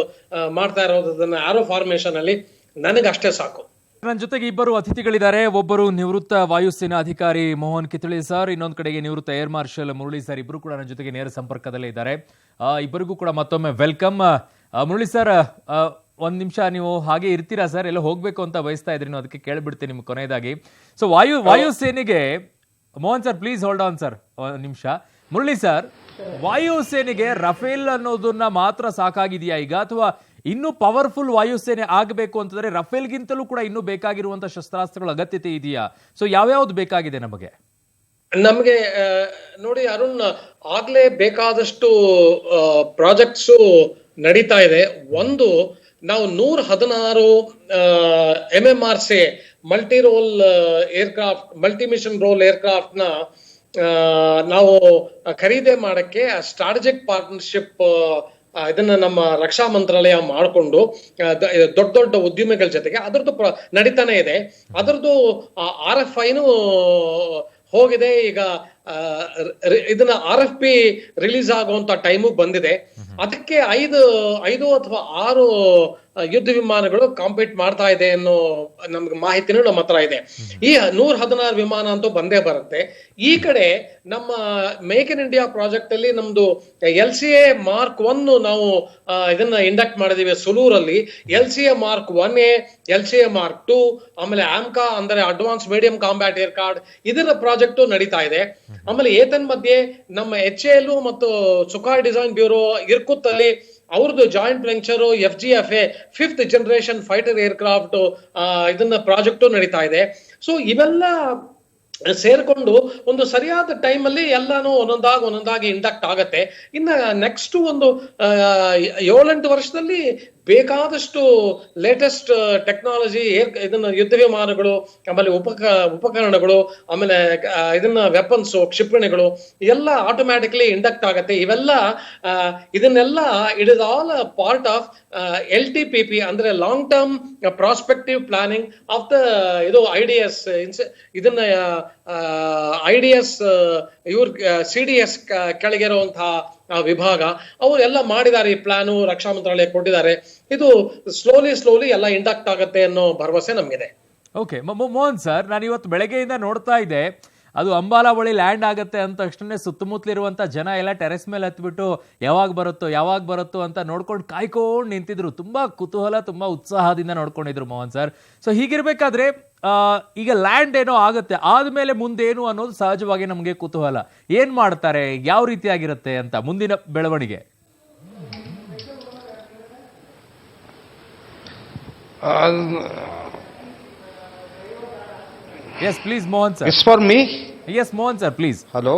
ಮಾಡ್ತಾ ಇರೋದನ್ನ ಆರೋ ಫಾರ್ಮೇಶನ್ ಅಲ್ಲಿ, ನನಗಷ್ಟೇ ಸಾಕು. ನನ್ನ ಜೊತೆಗೆ 2 ಅತಿಥಿಗಳಿದ್ದಾರೆ. ಒಬ್ಬರು ನಿವೃತ್ತ ವಾಯುಸೇನಾ ಅಧಿಕಾರಿ ಮೋಹನ್ ಕಿತ್ಳೆ ಸರ್, ಇನ್ನೊಂದು ಕಡೆಗೆ ನಿವೃತ್ತ ಏರ್ ಮಾರ್ಷಲ್ ಮುರಳಿ ಸರ್. ಇಬ್ಬರು ಕೂಡ ನನ್ನ ಜೊತೆಗೆ ನೇರ ಸಂಪರ್ಕದಲ್ಲೇ ಇದ್ದಾರೆ. ಇಬ್ಬರಿಗೂ ಕೂಡ ಮತ್ತೊಮ್ಮೆ ವೆಲ್ಕಮ್. ಮುರಳಿ ಸರ್, 1 ನಿಮಿಷ ನೀವು ಹಾಗೆ ಇರ್ತೀರಾ ಸರ್? ಎಲ್ಲ ಹೋಗ್ಬೇಕು ಅಂತ ಬಯಸ್ತಾ ಇದ್ರಿ, ಅದಕ್ಕೆ ಕೇಳ್ಬಿಡ್ತೀನಿ ನಿಮ್ಗೆ ಕೊನೆಯದಾಗಿ. ಸೊ ವಾಯುಸೇನೆಗೆ, Mohan sir please hold on sir 1 ನಿಮಿಷ. ಮುರಳಿ ಸರ್, ವಾಯುಸೇನೆಗೆ ರಫೇಲ್ ಅನ್ನೋದನ್ನ ಮಾತ್ರ ಸಾಕಾಗಿದೆಯಾ ಈಗ, ಅಥವಾ ಇನ್ನೂ ಪವರ್ಫುಲ್ ವಾಯುಸೇನೆ ಆಗಬೇಕು ಅಂತಂದ್ರೆ ರಫೇಲ್ಗಿಂತಲೂ ಕೂಡ ಇನ್ನೂ ಬೇಕಾಗಿರುವಂತ ಶಸ್ತ್ರಾಸ್ತ್ರಗಳ ಅಗತ್ಯತೆ ಇದೆಯಾ? ಸೊ ಯಾವ್ಯಾವ್ದು ಬೇಕಾಗಿದೆ ನಮಗೆ? ನಮ್ಗೆ ನೋಡಿ ಅರುಣ್, ಆಗ್ಲೇ ಬೇಕಾದಷ್ಟು ಪ್ರಾಜೆಕ್ಟ್ಸ್ ನಡೀತಾ ಇದೆ. ಒಂದು, ನಾವು 116 MMRC multi role aircraft, multi mission role aircraft ನ ನಾವು ಖರೀದಿ ಮಾಡಕ್ಕೆ ಸ್ಟ್ರಾಟಜಿಕ್ ಪಾರ್ಟ್ನರ್ಶಿಪ್ ಇದನ್ನ ನಮ್ಮ ರಕ್ಷಾ ಮಂತ್ರಾಲಯ ಮಾಡಿಕೊಂಡು ದೊಡ್ಡ ದೊಡ್ಡ ಉದ್ಯಮಿಗಳ ಜೊತೆಗೆ ಅದರದ್ದು ನಡೀತಾನೆ ಇದೆ. ಅದರದ್ದು RFIನೂ ಹೋಗಿದೆ. ಈಗ ಇದನ್ನ RFP ರಿಲೀಸ್ ಆಗುವಂತ ಟೈಮು ಬಂದಿದೆ. ಅದಕ್ಕೆ 5 ಅಥವಾ 6 ಯುದ್ಧ ವಿಮಾನಗಳು ಕಾಂಪೀಟ್ ಮಾಡ್ತಾ ಇದೆ ಅನ್ನೋ ನಮ್ಗೆ ಮಾಹಿತಿನೂ ನಮ್ಮ ಹತ್ರ ಇದೆ. ಈ 116 ವಿಮಾನ ಅಂತೂ ಬಂದೇ ಬರುತ್ತೆ. ಈ ಕಡೆ ನಮ್ಮ ಮೇಕ್ ಇನ್ ಇಂಡಿಯಾ ಪ್ರಾಜೆಕ್ಟ್ ಅಲ್ಲಿ ನಮ್ದು LCA Mark 1 ನಾವು ಇದನ್ನ ಇಂಡಕ್ಟ್ ಮಾಡಿದೀವಿ ಸುಲೂರಲ್ಲಿ. LCA Mark 1A, LCA Mark 2, ಆಮೇಲೆ AMCA ಅಂದ್ರೆ ಅಡ್ವಾನ್ಸ್ ಮೀಡಿಯಂ ಕಾಂಬ್ಯಾಟ್ ಏರ್ಕ್ರಾಫ್ಟ್, ಇದರ ಪ್ರಾಜೆಕ್ಟ್ ನಡೀತಾ ಇದೆ. ಆಮೇಲೆ ಏತನ್ ಮಧ್ಯೆ ನಮ್ಮ HAL ಮತ್ತು ಸುಖಾಯ್ ಡಿಸೈನ್ ಬ್ಯೂರೋ ಇರ್ಕುತ್ ಅಲ್ಲಿ ಅವ್ರದ್ದು joint venture FGFA 5th generation fighter aircraft ಇದನ್ನ ಪ್ರಾಜೆಕ್ಟ್ ನಡೀತಾ ಇದೆ. ಸೊ ಇವೆಲ್ಲ ಸೇರ್ಕೊಂಡು ಒಂದು ಸರಿಯಾದ ಟೈಮ್ ಅಲ್ಲಿ ಎಲ್ಲಾನು ಒಂದೊಂದಾಗಿ ಇಂಡಕ್ಟ್ ಆಗತ್ತೆ. ಇನ್ನ ನೆಕ್ಸ್ಟ್ ಒಂದು 7-8 ವರ್ಷದಲ್ಲಿ ಬೇಕಾದಷ್ಟು ಲೇಟೆಸ್ಟ್ ಟೆಕ್ನಾಲಜಿ ಇದನ್ನ ಯುದ್ಧ ವಿಮಾನಗಳು, ಆಮೇಲೆ ಉಪಕರಣಗಳು, ಆಮೇಲೆ ಇದನ್ನ ವೆಪನ್ಸ್, ಕ್ಷಿಪಣಿಗಳು ಎಲ್ಲ ಆಟೋಮ್ಯಾಟಿಕ್ಲಿ ಇಂಡಕ್ಟ್ ಆಗತ್ತೆ. ಇದನ್ನೆಲ್ಲ it is all part of LTPP ಅಂದ್ರೆ long term prospective planning of the ಇದು IDS. ಇದನ್ನ IDS ಇವ್ರ CDS ಕೆಳಗೆ ಇರುವಂತಹ ವಿಭಾಗ ಅವರೆಲ್ಲ ಮಾಡಿದ್ದಾರೆ. ಈ ಪ್ಲಾನು ರಕ್ಷಾ ಮಂತ್ರಾಲಯ ಕೊಟ್ಟಿದ್ದಾರೆ. ಇದು ಸ್ಲೋಲಿ ಎಲ್ಲ ಇಂಡಕ್ಟ್ ಆಗತ್ತೆ ಅನ್ನೋ ಭರವಸೆ ನಮಗಿದೆ. ಓಕೆ ಮೋಹನ್ ಸರ್, ನಾನು ಇವತ್ತು ಬೆಳಗ್ಗೆಯಿಂದ ನೋಡ್ತಾ ಇದ್ದೆ, ಅದು ಅಂಬಾಲಾ ಬಳಿ ಲ್ಯಾಂಡ್ ಆಗುತ್ತೆ ಅಂತ ತಕ್ಷಣ ಸುತ್ತಮುತ್ತಲಿರುವಂಥ ಜನ ಎಲ್ಲ ಟೆರೆಸ್ ಮೇಲೆ ಹತ್ಬಿಟ್ಟು ಯಾವಾಗ ಬರುತ್ತೋ ಅಂತ ನೋಡ್ಕೊಂಡು ಕಾಯ್ಕೊಂಡು ನಿಂತಿದ್ರು. ತುಂಬಾ ಕುತೂಹಲ, ತುಂಬಾ ಉತ್ಸಾಹದಿಂದ ನೋಡ್ಕೊಂಡಿದ್ರು ಮೋಹನ್ ಸರ್. ಸೊ ಹೀಗಿರ್ಬೇಕಾದ್ರೆ ಈಗ ಲ್ಯಾಂಡ್ ಏನೋ ಆಗುತ್ತೆ, ಆದ್ಮೇಲೆ ಮುಂದೇನು ಅನ್ನೋದು ಸಹಜವಾಗಿ ನಮಗೆ ಕುತೂಹಲ. ಏನ್ ಮಾಡ್ತಾರೆ, ಯಾವ ರೀತಿಯಾಗಿರುತ್ತೆ ಅಂತ ಮುಂದಿನ ಬೆಳವಣಿಗೆ? Yes, please, Mohan sir. It's for me? Yes, Mohan sir, please. Hello?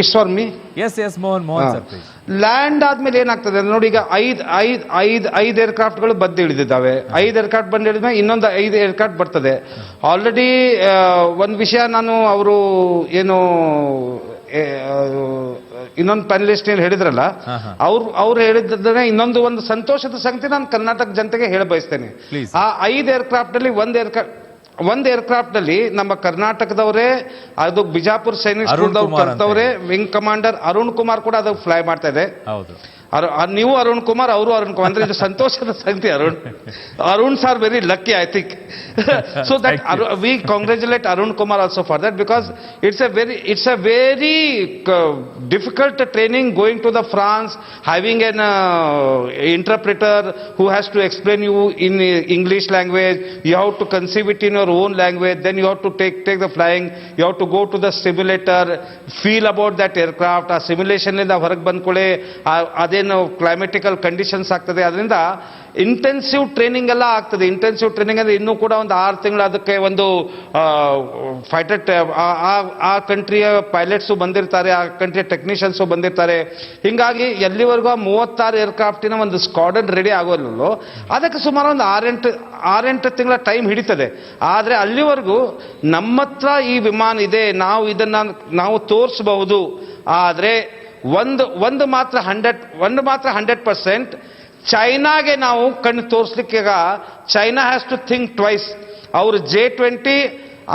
It's for me? Yes, Mohan sir, please. Land ಆದ್ಮೇಲೆ ಏನಾಗ್ತದೆ ನೋಡಿ, ಈಗ ಐದು ಏರ್ಕ್ರಾಫ್ಟ್ಗಳು ಬಂದು ಇಳಿದಿದ್ದಾವೆ. 5 ಏರ್ಕ್ರಾಫ್ಟ್ ಬಂದು ಇಳಿದ್ಮೇಲೆ ಇನ್ನೊಂದು 5 ಏರ್ಕ್ರಾಫ್ಟ್ ಬರ್ತದೆ. ಆಲ್ರೆಡಿ ಒಂದು ವಿಷಯ ನಾನು ಅವರು ಏನು ಇನ್ನೊಂದು ಪ್ಯಾನಲಿಸ್ಟ್ ಏನ್ ಹೇಳಿದ್ರಲ್ಲ, ಅವ್ರು ಹೇಳಿದ್ರೆ ಒಂದು ಸಂತೋಷದ ಸಂಗತಿ ನಾನು ಕರ್ನಾಟಕ ಜನತೆಗೆ ಹೇಳ ಬಯಸ್ತೇನೆ. ಆ 5 ಏರ್ಕ್ರಾಫ್ಟ್ ಅಲ್ಲಿ ಒಂದು ಏರ್ಕ್ರಾಫ್ಟ್ ನಲ್ಲಿ ನಮ್ಮ ಕರ್ನಾಟಕದವರೇ, ಅದು ಬಿಜಾಪುರ ಸೈನಿಕ್ ಸ್ಕೂಲ್ದವ್ರು ಕಲ್ತವ್ರೆ, ವಿಂಗ್ ಕಮಾಂಡರ್ ಅರುಣ್ ಕುಮಾರ್ ಕೂಡ ಅದು ಫ್ಲೈ ಮಾಡ್ತಾ ಇದೆ. ನೀವು ಅರುಣ್ ಕುಮಾರ್, ಅವರು ಅರುಣ್ ಕುಮಾರ್, ಅಂದ್ರೆ ಇದು ಸಂತೋಷದ ಸಂಗತಿ. Arun are very lucky, I think. So that we congratulate Arun Kumar also for that, because it's a very difficult training going to the France, having an interpreter who has to explain you in English language. You have to conceive it in your own language, then you have to take the flying, you have to go to the simulator, feel about that aircraft. ಆ simulation ಇಂದ ಹೊರಗೆ ಬಂದ್ಕೊಳ್ಳೆ ಅದೇನು climatical conditions ಆಗ್ತದೆ, ಅದರಿಂದ intensive training ಎಲ್ಲ ಆಗ್ತದೆ. Intensive training ಅಂದ್ರೆ ಇನ್ನೂ ಕೂಡ ಒಂದು 6 ತಿಂಗಳು ಅದಕ್ಕೆ ಒಂದು ಫೈಟರ್, ಆ ಕಂಟ್ರಿಯ ಪೈಲಟ್ಸು ಬಂದಿರ್ತಾರೆ, ಆ ಕಂಟ್ರಿಯ ಟೆಕ್ನಿಷಿಯನ್ಸು ಬಂದಿರ್ತಾರೆ. ಹಿಂಗಾಗಿ ಎಲ್ಲಿವರೆಗೂ 36 ಏರ್ಕ್ರಾಫ್ಟಿನ ಒಂದು ಸ್ಕ್ವಾಡನ್ ರೆಡಿ ಆಗೋಲ್ಲೋ ಅದಕ್ಕೆ ಸುಮಾರು ಒಂದು 6-8 ತಿಂಗಳ ಟೈಮ್ ಹಿಡಿತದೆ. ಆದರೆ ಅಲ್ಲಿವರೆಗೂ ನಮ್ಮ ಹತ್ರ ಈ ವಿಮಾನ ಇದೆ, ನಾವು ತೋರಿಸಬಹುದು. ಆದರೆ ಒಂದು ಮಾತ್ರ 100% ಚೈನಾಗೆ ನಾವು ಕಣ್ಣು ತೋರಿಸ್ಲಿಕ್ಕೆ China has to think twice. ಅವರು J-20,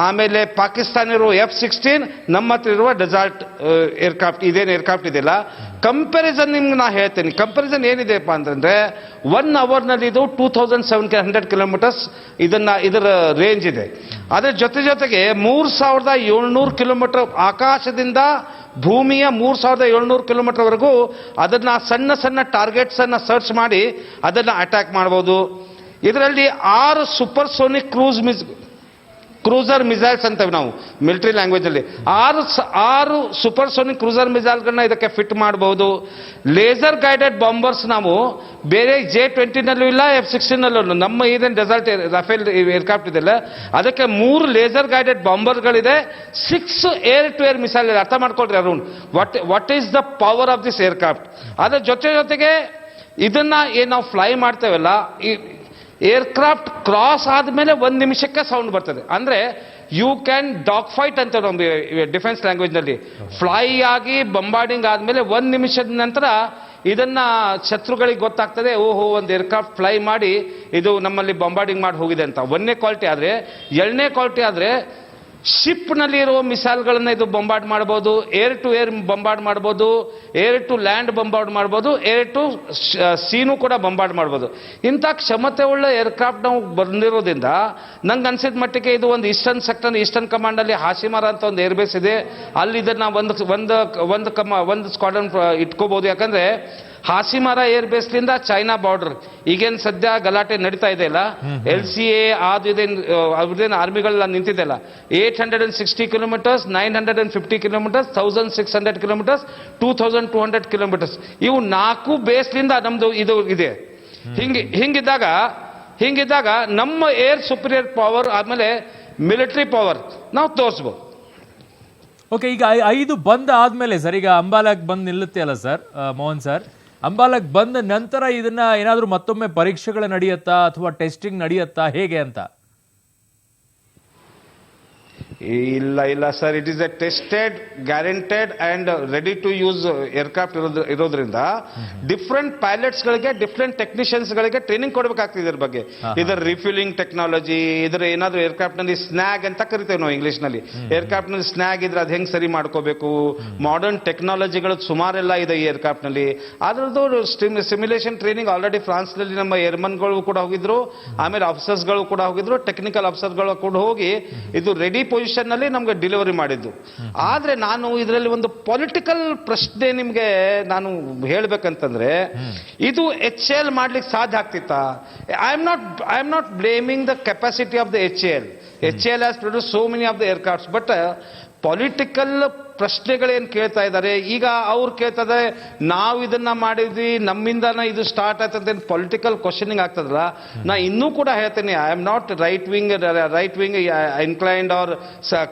ಆಮೇಲೆ ಪಾಕಿಸ್ತಾನ ಇರುವ F-16, ನಮ್ಮ ಹತ್ರ ಇರುವ ಡೆಸಾಲ್ಟ್ ಏರ್ಕ್ರಾಫ್ಟ್, ಇದೇನು ಏರ್ಕ್ರಾಫ್ಟ್ ಇದೆಯಲ್ಲ, ಕಂಪ್ಯಾರಿಸನ್ ನಿಮ್ಗೆ ನಾ ಹೇಳ್ತೇನೆ. ಕಂಪ್ಯಾರಿಸನ್ ಏನಿದೆಪ್ಪ ಅಂತಂದ್ರೆ 1 ಅವರ್ನಲ್ಲಿ ಇದು 2700 ಕಿಲೋಮೀಟರ್ಸ್ ಇದರ ರೇಂಜ್ ಇದೆ. ಅದ್ರ ಜೊತೆಗೆ 3700 ಕಿಲೋಮೀಟರ್ ಆಕಾಶದಿಂದ ಭೂಮಿಯ 3700 ಕಿಲೋಮೀಟರ್ ವರೆಗೂ ಅದನ್ನ ಸಣ್ಣ ಟಾರ್ಗೆಟ್ಸ್ ಅನ್ನ ಸರ್ಚ್ ಮಾಡಿ ಅದನ್ನ ಅಟ್ಯಾಕ್ ಮಾಡಬಹುದು. ಇದರಲ್ಲಿ 6 ಸೂಪರ್ಸೋನಿಕ್ ಕ್ರೂಸ್ ಕ್ರೂಸರ್ ಮಿಸೈಲ್ಸ್ ಅಂತೇವೆ ನಾವು ಮಿಲಿಟರಿ ಲ್ಯಾಂಗ್ವೇಜ್ ಅಲ್ಲಿ. ಆರು ಸೂಪರ್ಸೋನಿಕ್ ಕ್ರೂಸರ್ ಮಿಸೈಲ್ಗಳನ್ನ ಇದಕ್ಕೆ ಫಿಟ್ ಮಾಡಬಹುದು. ಲೇಸರ್ ಗೈಡೆಡ್ ಬಾಂಬರ್ಸ್ ನಾವು ಬೇರೆ J-20ನಲ್ಲೂ ಇಲ್ಲ, F-16ನಲ್ಲೂ ನಮ್ಮ ಏನೇನು ಡೆಸರ್ಟ್ ರಫೇಲ್ ಏರ್ಕ್ರಾಫ್ಟ್ ಇದೆಲ್ಲ ಅದಕ್ಕೆ 3 ಲೇಸರ್ ಗೈಡೆಡ್ ಬಾಂಬರ್ಗಳಿದೆ, 6 ಏರ್ ಟು ಏರ್ ಮಿಸೈಲ್ ಇದೆ. ಅರ್ಥ ಮಾಡ್ಕೊಳ್ರಿ Arun, what is the power of this aircraft. ಅದ್ರ ಜೊತೆಗೆ ಇದನ್ನ ಏನ್ ನಾವು ಫ್ಲೈ ಮಾಡ್ತೇವಲ್ಲ, ಏರ್ಕ್ರಾಫ್ಟ್ ಕ್ರಾಸ್ ಆದ್ಮೇಲೆ 1 ನಿಮಿಷಕ್ಕೆ ಸೌಂಡ್ ಬರ್ತದೆ. ಅಂದ್ರೆ ಯು ಕ್ಯಾನ್ ಡಾಗ್ ಫೈಟ್ ಅಂತ ನಮ್ಮ ಡಿಫೆನ್ಸ್ ಲ್ಯಾಂಗ್ವೇಜ್ ನಲ್ಲಿ. ಫ್ಲೈ ಆಗಿ ಬಂಬಾರ್ಡಿಂಗ್ ಆದ್ಮೇಲೆ 1 ನಿಮಿಷದ ನಂತರ ಇದನ್ನ ಶತ್ರುಗಳಿಗೆ ಗೊತ್ತಾಗ್ತದೆ, ಓಹೋ ಒಂದು ಏರ್ಕ್ರಾಫ್ಟ್ ಫ್ಲೈ ಮಾಡಿ ಇದು ನಮ್ಮಲ್ಲಿ ಬಂಬಾರ್ಡಿಂಗ್ ಮಾಡಿ ಹೋಗಿದೆ ಅಂತ. 1ನೇ ಕ್ವಾಲಿಟಿ ಆದ್ರೆ. 2ನೇ ಕ್ವಾಲಿಟಿ ಆದ್ರೆ ಶಿಪ್ ನಲ್ಲಿ ಇರುವ ಮಿಸೈಲ್ಗಳನ್ನ ಇದು ಬಂಬಾರ್ಡ್ ಮಾಡಬಹುದು, ಏರ್ ಟು ಏರ್ ಬಂಬಾರ್ಡ್ ಮಾಡಬಹುದು, ಏರ್ ಟು ಲ್ಯಾಂಡ್ ಬಂಬಾರ್ಡ್ ಮಾಡಬಹುದು, ಏರ್ ಟು ಸೀನು ಕೂಡ ಬಂಬಾರ್ಡ್ ಮಾಡಬಹುದು. ಇಂಥ ಕ್ಷಮತೆ ಉಳ್ಳ ಏರ್ಕ್ರಾಫ್ಟ್ ನಾವು ಬಂದಿರೋದ್ರಿಂದ ನಂಗೆ ಅನ್ಸಿದ ಮಟ್ಟಿಗೆ ಇದು ಒಂದು ಈಸ್ಟರ್ನ್ ಕಮಾಂಡ್ ಅಲ್ಲಿ ಹಾಸಿಮಾರ ಅಂತ ಒಂದು ಏರ್ಬೇಸ್ ಇದೆ, ಅಲ್ಲಿ ಇದನ್ನ ಒಂದು ಸ್ಕ್ವಾಡ್ರನ್ ಇಟ್ಕೋಬಹುದು. ಯಾಕಂದ್ರೆ ಹಾಸಿಮಾರ ಏರ್ ಬೇಸ್ಲಿಂದ ಚೈನಾ ಬಾರ್ಡರ್ ಈಗೇನು ಸದ್ಯ ಗಲಾಟೆ ನಡೀತಾ ಇದೆ ಅಲ್ಲ, LCA ಅವ್ರದೇನು ಆರ್ಮಿಗಳೆಲ್ಲ ನಿಂತಿದೆಲ್ಲ, 860 ಕಿಲೋಮೀಟರ್ಸ್, 950 ಕಿಲೋಮೀಟರ್ಸ್, 1600 ಕಿಲೋಮೀಟರ್ಸ್, 2200 ಕಿಲೋಮೀಟರ್ಸ್, ಇವು 4 ಬೇಸ್ಲಿಂದ ನಮ್ದು ಇದು ಇದೆ. ಹಿಂಗಿದ್ದಾಗ ನಮ್ಮ ಏರ್ ಸುಪೀರಿಯರ್ ಪವರ್ ಆದ್ಮೇಲೆ ಮಿಲಿಟರಿ ಪವರ್ ನಾವು ತೋರಿಸ್ಬೋದು. ಓಕೆ, ಈಗ 5 ಬಂದ್ ಆದ್ಮೇಲೆ ಸರ್, ಈಗ ಅಂಬಾಲಾಗ್ ಬಂದ್ ನಿಲ್ಲುತ್ತೆ ಅಲ್ಲ ಸರ್ ಮೋಹನ್ ಸರ್, ಅಂಬಾಲಾಗ್ ಬಂದ ನಂತರ ಇದನ್ನ ಏನಾದ್ರೂ ಮತ್ತೊಮ್ಮೆ ಪರೀಕ್ಷೆಗಳು ನಡೆಯುತ್ತಾ ಅಥವಾ ಟೆಸ್ಟಿಂಗ್ ನಡೆಯುತ್ತಾ ಹೇಗೆ ಅಂತ? ಇಲ್ಲ sir, it is a tested, guaranteed and ready to use aircraft ಇರೋದ್ರಿಂದ ಡಿಫ್ರೆಂಟ್ ಪೈಲಟ್ಸ್ ಗಳಿಗೆ, ಡಿಫ್ರೆಂಟ್ ಟೆಕ್ನಿಷಿಯನ್ಸ್ ಗಳಿಗೆ ಟ್ರೈನಿಂಗ್ ಕೊಡಬೇಕಾಗ್ತದೆ ಇದ್ರ ಬಗ್ಗೆ. ಇದರ ರಿಫ್ಯೂಲಿಂಗ್ ಟೆಕ್ನಾಲಜಿ, ಇದರ ಏನಾದ್ರು ಏರ್ಕ್ರಾಫ್ಟ್ ನಲ್ಲಿ ಸ್ನ್ಯಾಗ್ ಅಂತ ಕರಿತೇವೆ ನಾವು ಇಂಗ್ಲಿಷ್ ನಲ್ಲಿ. ಏರ್ಕ್ರಾಫ್ಟ್ ನಲ್ಲಿ ಸ್ನ್ಯಾಗ್ ಇದ್ರೆ ಅದು ಹೆಂಗ್ ಸರಿ ಮಾಡ್ಕೋಬೇಕು, ಮಾಡರ್ನ್ ಟೆಕ್ನಾಲಜಿಗಳು ಸುಮಾರೆಲ್ಲ ಇದೆ ಈ ಏರ್ಕ್ರಾಫ್ಟ್ ನಲ್ಲಿ. ಅದ್ರದ್ದು ಸಿಮ್ಯುಲೇಷನ್ ಟ್ರೈನಿಂಗ್ ಆಲ್ರೆಡಿ ಫ್ರಾನ್ಸ್ ನಲ್ಲಿ ನಮ್ಮ ಏರ್ಮನ್ಗಳು ಕೂಡ ಹೋಗಿದ್ರು, ಆಮೇಲೆ ಆಫೀಸರ್ಸ್ ಗಳು ಕೂಡ ಹೋಗಿದ್ರು, ಟೆಕ್ನಿಕಲ್ ಆಫೀಸರ್ಗಳು ಕೂಡ ಹೋಗಿ ಇದು ರೆಡಿ ಪೊಸಿಷನ್ ನಲ್ಲಿ ನಮ್ಗೆ ಡೆಲಿವರಿ ಮಾಡಿದ್ದು. ಆದ್ರೆ ನಾನು ಇದರಲ್ಲಿ ಒಂದು ಪೊಲಿಟಿಕಲ್ ಪ್ರಶ್ನೆ ನಿಮ್ಗೆ ನಾನು ಹೇಳ್ಬೇಕಂತಂದ್ರೆ, ಇದು HAL ಮಾಡ್ಲಿಕ್ಕೆ ಸಾಧ್ಯ ಆಗ್ತಿತ್ತಾ? I am not blaming the capacity of the HAL. HAL has produced so many of the aircrafts, but political ಪ್ರಶ್ನೆಗಳೇನು ಕೇಳ್ತಾ ಇದ್ದಾರೆ ಈಗ. ಅವ್ರು ಕೇಳ್ತಾ ಇದ್ದಾರೆ ನಾವು ಇದನ್ನ ಮಾಡಿದ್ವಿ, ನಮ್ಮಿಂದನ ಇದು ಸ್ಟಾರ್ಟ್ ಆಯ್ತಂತ ಪೊಲಿಟಿಕಲ್ ಕ್ವಶನಿಂಗ್ ಆಗ್ತದಲ್ಲ. ನಾ ಇನ್ನೂ ಕೂಡ ಹೇಳ್ತೇನೆ, I am not right wing inclined or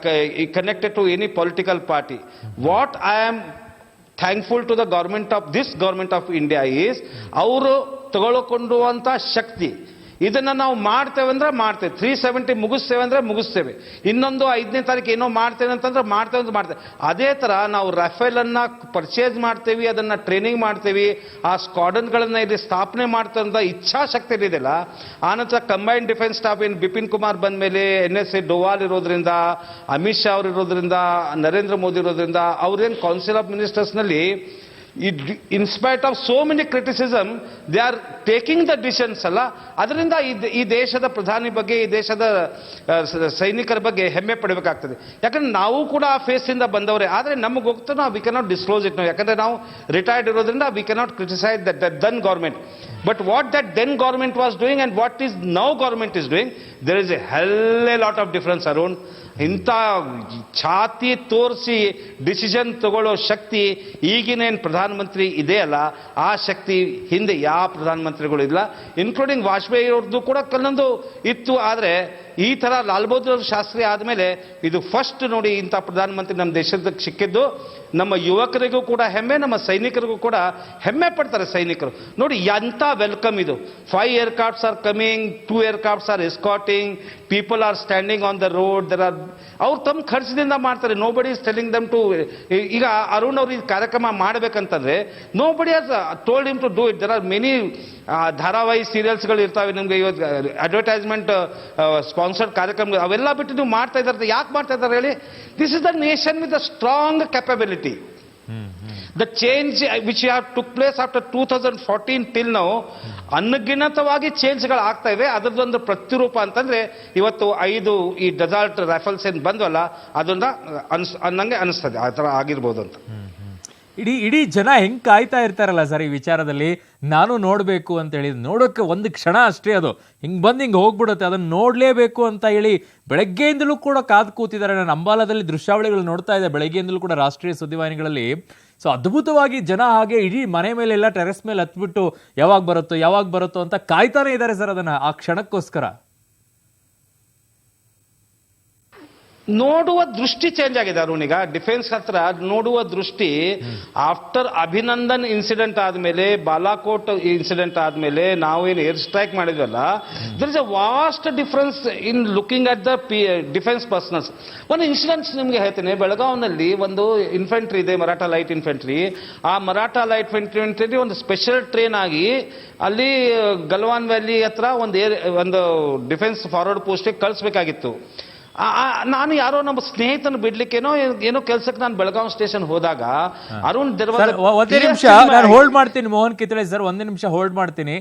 connected to any political party. What I am thankful to the government of India is, ಅವರು ತಗೊಳ್ಕೊಂಡುವಂತ ಶಕ್ತಿ. ಇದನ್ನ ನಾವು ಮಾಡ್ತೇವೆ ಅಂದ್ರೆ ಮಾಡ್ತೇವೆ, 370 ಮುಗಿಸ್ತೇವೆ ಅಂದ್ರೆ ಮುಗಿಸ್ತೇವೆ, ಇನ್ನೊಂದು 5ನೇ ತಾರೀಕು ಏನೋ ಮಾಡ್ತೇವೆ ಅಂತಂದ್ರೆ ಮಾಡ್ತೇವೆ. ಅದೇ ತರ ನಾವು ರಫೇಲ್ ಅನ್ನ ಪರ್ಚೇಸ್ ಮಾಡ್ತೇವೆ, ಅದನ್ನ ಟ್ರೈನಿಂಗ್ ಮಾಡ್ತೇವೆ, ಆ ಸ್ಕ್ವಾಡನ್ಗಳನ್ನ ಇಲ್ಲಿ ಸ್ಥಾಪನೆ ಮಾಡ್ತಾ ಇಚ್ಛಾಶಕ್ತಿ ಇದೆಯಲ್ಲ. ಆನಂತರ ಕಂಬೈನ್ಡ್ ಡಿಫೆನ್ಸ್ ಸ್ಟಾಫ್ ಏನು ಬಿಪಿನ್ ಕುಮಾರ್ ಬಂದ ಮೇಲೆ NSA ಡೋವಾಲ್ ಇರೋದ್ರಿಂದ, ಅಮಿತ್ ಶಾ ಅವರು ಇರೋದ್ರಿಂದ, ನರೇಂದ್ರ ಮೋದಿ ಇರೋದ್ರಿಂದ, ಅವ್ರೇನು ಕೌನ್ಸಿಲ್ ಆಫ್ ಮಿನಿಸ್ಟರ್ಸ್ ನಲ್ಲಿ in spite of so many criticism they are taking the decisions ಅಲ್ಲ. ಅದರಿಂದ ಈ ದೇಶದ ಪ್ರಧಾನಿ ಬಗ್ಗೆ, ಈ ದೇಶದ ಸೈನಿಕರ ಬಗ್ಗೆ ಹೆಮ್ಮೆ ಪಡಬೇಕಾಗ್ತದೆ. ಯಾಕಂದ್ರೆ ನಾವು ಕೂಡ ಆ ಫೇಸ್ ಇಂದ ಬಂದವರೇ. ಆದ್ರೆ ನಮಗೆ ಹೋಗ್ತಾ ನಾವು ವಿ ಕ್ಯಾನಾಟ್ ಡಿಸ್ಕ್ಲೋಸ್ ಇಟ್. ಯಾಕಂದ್ರೆ ನಾವು ರಿಟೈರ್ಡ್ ಇರೋದ್ರಿಂದ we cannot criticise that then government. But what that then government was doing and what is now government is doing, there is a hell a lot of difference around. ಇಂಥ ಛಾತಿ ತೋರಿಸಿ decision ತಗೊಳ್ಳೋ ಶಕ್ತಿ ಈಗಿನೇನು ಪ್ರಧಾನಮಂತ್ರಿ ಇದೆಯಲ್ಲ, ಆ ಶಕ್ತಿ ಹಿಂದೆ ಯಾವ ಪ್ರಧಾನಮಂತ್ರಿಗಳು ಇಲ್ಲ, ಇನ್ಕ್ಲೂಡಿಂಗ್ ವಾಜಪೇಯಿ ಅವ್ರದ್ದು ಕೂಡ ಕೆಲವೊಂದು ಇತ್ತು. ಆದರೆ ಈ ತರ ಲಾಲ್ ಬಹದ್ದೂರ್ ಶಾಸ್ತ್ರಿ ಆದಮೇಲೆ ಇದು ಫಸ್ಟ್ ನೋಡಿ ಇಂಥ ಪ್ರಧಾನಮಂತ್ರಿ ನಮ್ಮ ದೇಶದ ಸಿಕ್ಕಿದ್ದು. ನಮ್ಮ ಯುವಕರಿಗೂ ಕೂಡ ಹೆಮ್ಮೆ, ನಮ್ಮ ಸೈನಿಕರಿಗೂ ಕೂಡ ಹೆಮ್ಮೆ ಪಡ್ತಾರೆ ಸೈನಿಕರು. ನೋಡಿ ಎಂಥ ವೆಲ್ಕಮ್ ಇದು. 5 aircrafts are coming, 2 aircrafts are escorting, people are standing on the road. There are ಅವ್ರು ತಮ್ಮ ಖರ್ಚದಿಂದ ಮಾಡ್ತಾರೆ. ನೋ ಬಡಿ ಇಸ್ ಟೆಲಿಂಗ್ ದಮ್ ಟು. ಈಗ ಅರುಣ್ ಅವ್ರು ಈ ಕಾರ್ಯಕ್ರಮ ಮಾಡಬೇಕಂತಂದ್ರೆ nobody has told him to do it. There are many ಧಾರಾವಾಹಿ ಸೀರಿಯಲ್ಸ್ಗಳು ಇರ್ತಾವೆ ನಿಮ್ಗೆ, ಇವತ್ತು ಅಡ್ವರ್ಟೈಸ್ಮೆಂಟ್ ಸ್ಪಾನ್ಸರ್ಡ್ ಕಾರ್ಯಕ್ರಮ ಅವೆಲ್ಲ ಬಿಟ್ಟು ನೀವು ಮಾಡ್ತಾ ಇದ್ದಾರೆ. ಯಾಕೆ ಮಾಡ್ತಾ ಇದ್ದಾರೆ ಹೇಳಿ? This is the nation with a strong capability. The change which have took place after 2014 till now, ಅನ್ಗಿನತವಾಗಿ ಚೇಂಜ್ಗಳು ಆಗ್ತಾ ಇವೆ. ಅದರದೊಂದು ಪ್ರತಿರೂಪ ಅಂತಂದ್ರೆ ಇವತ್ತು 5 ಈ ಡೆಸಾಲ್ಟ್ ರೈಫಲ್ಸ್ ಏನ್ ಬಂದ್ವಲ್ಲ, ಅದನ್ನ ನಂಗೆ ಅನಿಸ್ತದೆ ಆ ತರ ಆಗಿರ್ಬೋದು ಅಂತ. ಇಡೀ ಜನ ಹೆಂಗ್ ಕಾಯ್ತಾ ಇರ್ತಾರಲ್ಲ ಸರ್ ಈ ವಿಚಾರದಲ್ಲಿ, ನಾನು ನೋಡ್ಬೇಕು ಅಂತ ಹೇಳಿ, ನೋಡೋಕೆ ಒಂದು ಕ್ಷಣ ಅಷ್ಟೇ, ಅದು ಹಿಂಗ್ ಹೋಗ್ಬಿಡುತ್ತೆ, ಅದನ್ನ ನೋಡ್ಲೇಬೇಕು ಅಂತ ಹೇಳಿ ಬೆಳಗ್ಗೆಯಿಂದಲೂ ಕೂಡ ಕಾದು ಕೂತಿದ್ದಾರೆ. ನಾನು ಅಂಬಾಲಾದಲ್ಲಿ ದೃಶ್ಯಾವಳಿಗಳು ನೋಡ್ತಾ ಇದ್ದೆ ಬೆಳಗ್ಗೆಯಿಂದಲೂ ಕೂಡ ರಾಷ್ಟ್ರೀಯ ಸುದ್ದಿವಾಹಿನಿಗಳಲ್ಲಿ. ಸೊ ಅದ್ಭುತವಾಗಿ ಜನ ಹಾಗೆ ಇಡೀ ಮನೆ ಮೇಲೆಲ್ಲ ಟೆರೆಸ್ ಮೇಲೆ ಹತ್ಬಿಟ್ಟು ಯಾವಾಗ ಬರುತ್ತೋ ಅಂತ ಕಾಯ್ತಾನೆ ಇದ್ದಾರೆ ಸರ್, ಅದನ್ನ ಆ ಕ್ಷಣಕ್ಕೋಸ್ಕರ. ನೋಡುವ ದೃಷ್ಟಿ ಚೇಂಜ್ ಆಗಿದೆ ಅರುಣ್. ಈಗ ಡಿಫೆನ್ಸ್ ಹತ್ರ ನೋಡುವ ದೃಷ್ಟಿ ಆಫ್ಟರ್ ಅಭಿನಂದನ್ ಇನ್ಸಿಡೆಂಟ್ ಆದ್ಮೇಲೆ, ಬಾಲಾಕೋಟ್ ಇನ್ಸಿಡೆಂಟ್ ಆದ್ಮೇಲೆ, ನಾವೇನು ಏರ್ ಸ್ಟ್ರೈಕ್ ಮಾಡಿದ್ವಲ್ಲ, there is a vast difference in looking at the defence personnels. ಒಂದು ಇನ್ಸಿಡೆಂಟ್ಸ್ ನಿಮ್ಗೆ ಹೇಳ್ತೀನಿ. ಬೆಳಗಾವ್ನಲ್ಲಿ ಒಂದು ಇನ್ಫೆಂಟ್ರಿ ಇದೆ, ಮರಾಠಾ ಲೈಟ್ ಇನ್ಫೆಂಟ್ರಿ. ಆ ಮರಾಠಾ ಲೈಟ್ ಇನ್ಫೆಂಟ್ರಿ ಒಂದು ಸ್ಪೆಷಲ್ ಟ್ರೈನ್ ಆಗಿ ಅಲ್ಲಿ ಗಲ್ವಾನ್ ವ್ಯಾಲಿ ಹತ್ರ ಒಂದು ಡಿಫೆನ್ಸ್ ಫಾರ್ವರ್ಡ್ ಪೋಸ್ಟಿಗೆ ಕಳಿಸ್ಬೇಕಾಗಿತ್ತು. ನಾನು ಯಾರೋ ನಮ್ಮ ಸ್ನೇಹಿತನ ಬಿಡ್ಲಿಕ್ಕೇನೋ ಏನೋ ಕೆಲ್ಸಕ್ಕೆ ನಾನು ಬೆಳಗಾವಿ ಸ್ಟೇಷನ್ ಹೋದಾಗ ಅರುಣ್ ಒಂದೇ ನಿಮಿಷ ನಾನು ಹೋಲ್ಡ್ ಮಾಡ್ತೀನಿ, ಮೋಹನ್ ಕಿತ್ತಳೆ ಸರ್, ಒಂದೇ ನಿಮಿಷ ಹೋಲ್ಡ್ ಮಾಡ್ತೀನಿ.